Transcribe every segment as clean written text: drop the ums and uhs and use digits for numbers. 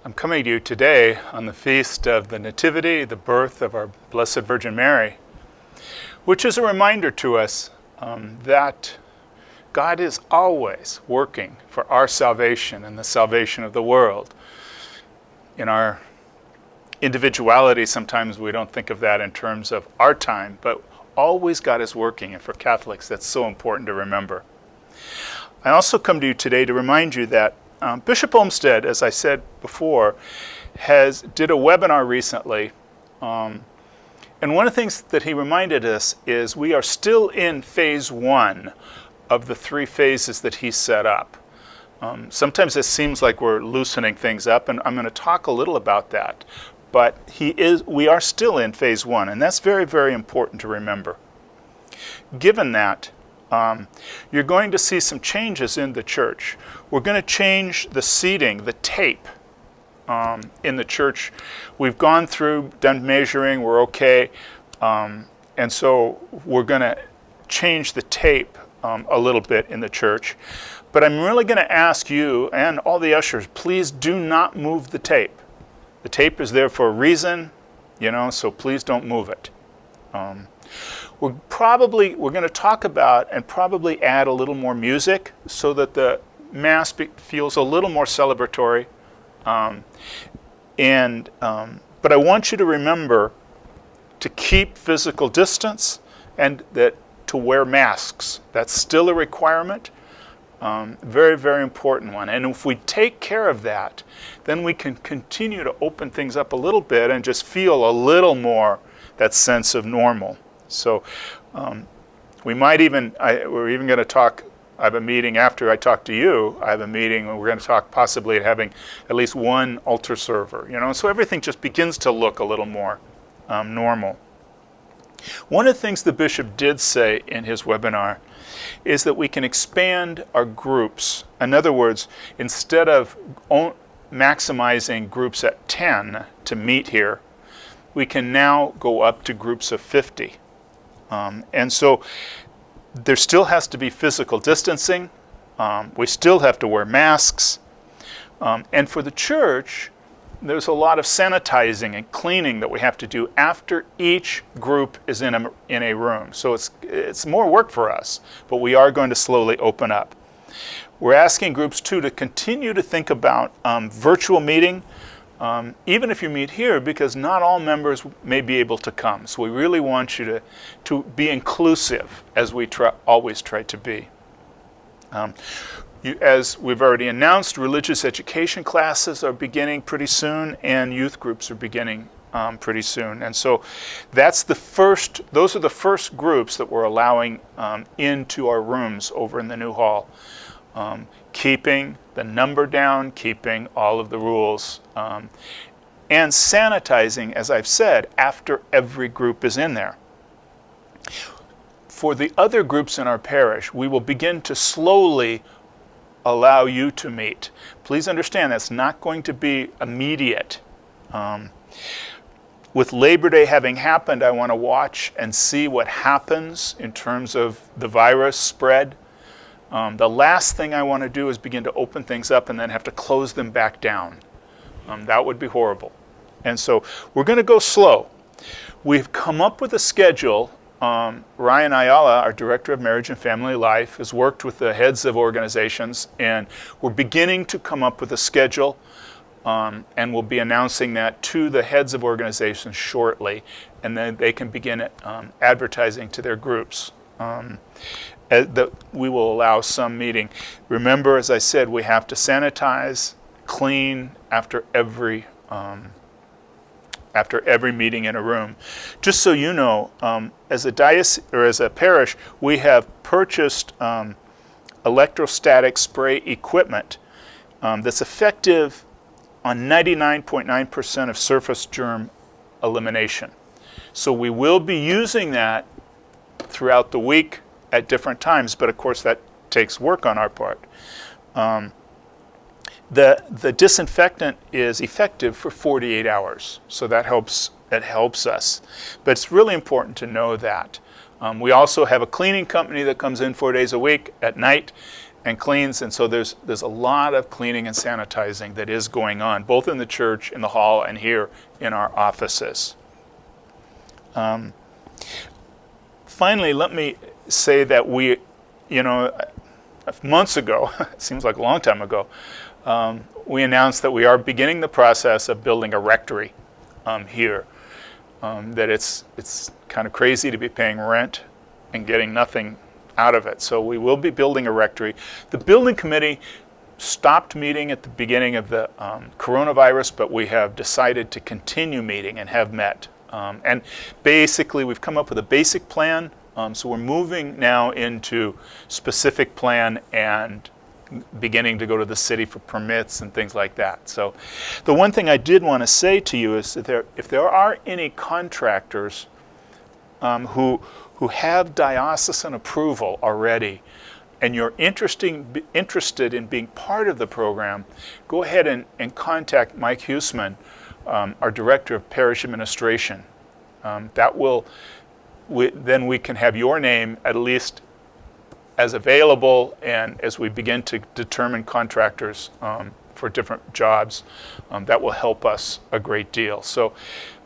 I'm coming to you today on the feast of the Nativity, the birth of our Blessed Virgin Mary, which is a reminder to us that God is always working for our salvation and the salvation of the world. In our individuality, sometimes we don't think of that in terms of our time, but always God is working, and for Catholics, that's so important to remember. I also come to you today to remind you that Bishop Olmsted, as I said before, did a webinar recently, and one of the things that he reminded us is we are still in phase 1 of the 3 phases that he set up. Sometimes it seems like we're loosening things up, and I'm going to talk a little about that. But we are still in phase 1, and that's very, very important to remember. Given that, you're going to see some changes in the church. We're going to change the seating, the tape in the church. We've gone through, done measuring, we're okay. And so we're going to change the tape a little bit in the church. But I'm really going to ask you and all the ushers, please do not move the tape. The tape is there for a reason, so please don't move it. We're going to talk about and probably add a little more music so that the Mass feels a little more celebratory. But I want you to remember to keep physical distance and that to wear masks. That's still a requirement. Very, very important one. And if we take care of that, then we can continue to open things up a little bit and just feel a little more that sense of normal. So we might we're even going to talk, I have a meeting after I talk to you, I have a meeting where we're going to talk possibly at having at least one altar server, so everything just begins to look a little more normal. One of the things the bishop did say in his webinar is that we can expand our groups. In other words, instead of maximizing groups at 10 to meet here, we can now go up to groups of 50. And so there still has to be physical distancing. We still have to wear masks. And for the church, there's a lot of sanitizing and cleaning that we have to do after each group is in a room. So it's more work for us, but we are going to slowly open up. We're asking groups too to continue to think about virtual meeting, even if you meet here, because not all members may be able to come. So we really want you to be inclusive, as we always try to be. As we've already announced, religious education classes are beginning pretty soon, and youth groups are beginning pretty soon. And so those are the first groups that we're allowing into our rooms over in the new hall. Keeping the number down, keeping all of the rules, and sanitizing, as I've said, after every group is in there. For the other groups in our parish, we will begin to slowly allow you to meet. Please understand that's not going to be immediate. With Labor Day having happened, I want to watch and see what happens in terms of the virus spread. The last thing I want to do is begin to open things up and then have to close them back down. That would be horrible. And so we're going to go slow. We've come up with a schedule. Ryan Ayala, our Director of Marriage and Family Life, has worked with the heads of organizations, and we're beginning to come up with a schedule, and we'll be announcing that to the heads of organizations shortly, and then they can begin advertising to their groups. We will allow some meeting. Remember, as I said, we have to sanitize, clean after every meeting in a room. Just so you know, as a diocese or as a parish, we have purchased electrostatic spray equipment that's effective on 99.9% of surface germ elimination. So we will be using that throughout the week at different times, but of course that takes work on our part. The disinfectant is effective for 48 hours, so that helps us. But it's really important to know that. We also have a cleaning company that comes in 4 days a week at night and cleans, and so there's a lot of cleaning and sanitizing that is going on, both in the church, in the hall, and here in our offices. Finally, let me say that we, months ago, it seems like a long time ago, we announced that we are beginning the process of building a rectory here. That it's kind of crazy to be paying rent and getting nothing out of it. So we will be building a rectory. The building committee stopped meeting at the beginning of the coronavirus, but we have decided to continue meeting and have met. And basically, we've come up with a basic plan. So we're moving now into specific plan and beginning to go to the city for permits and things like that. So the one thing I did want to say to you is that if there are any contractors who have diocesan approval already, and you're interested in being part of the program, go ahead and contact Mike Huseman, our Director of Parish Administration. Then we can have your name at least as available, and as we begin to determine contractors for different jobs, that will help us a great deal. So,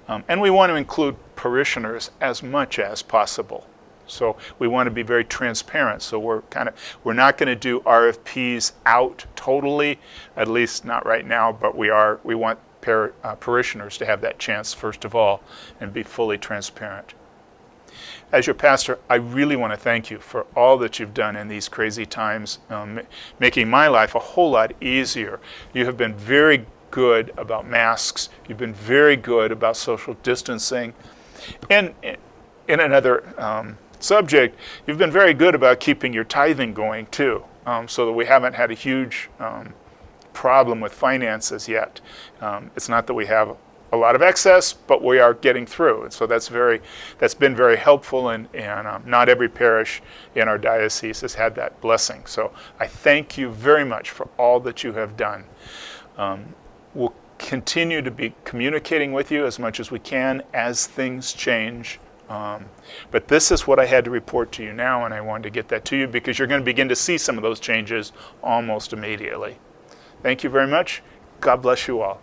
and we want to include parishioners as much as possible. So we want to be very transparent. So we're not going to do RFPs out totally, at least not right now. But we want parishioners to have that chance first of all, and be fully transparent. As your pastor, I really want to thank you for all that you've done in these crazy times, making my life a whole lot easier. You have been very good about masks. You've been very good about social distancing. And in another subject, you've been very good about keeping your tithing going too, so that we haven't had a huge problem with finances yet. It's not that we have a lot of excess, but we are getting through. And so that's been very helpful, and not every parish in our diocese has had that blessing. So I thank you very much for all that you have done. We'll continue to be communicating with you as much as we can as things change. But this is what I had to report to you now, and I wanted to get that to you because you're going to begin to see some of those changes almost immediately. Thank you very much. God bless you all.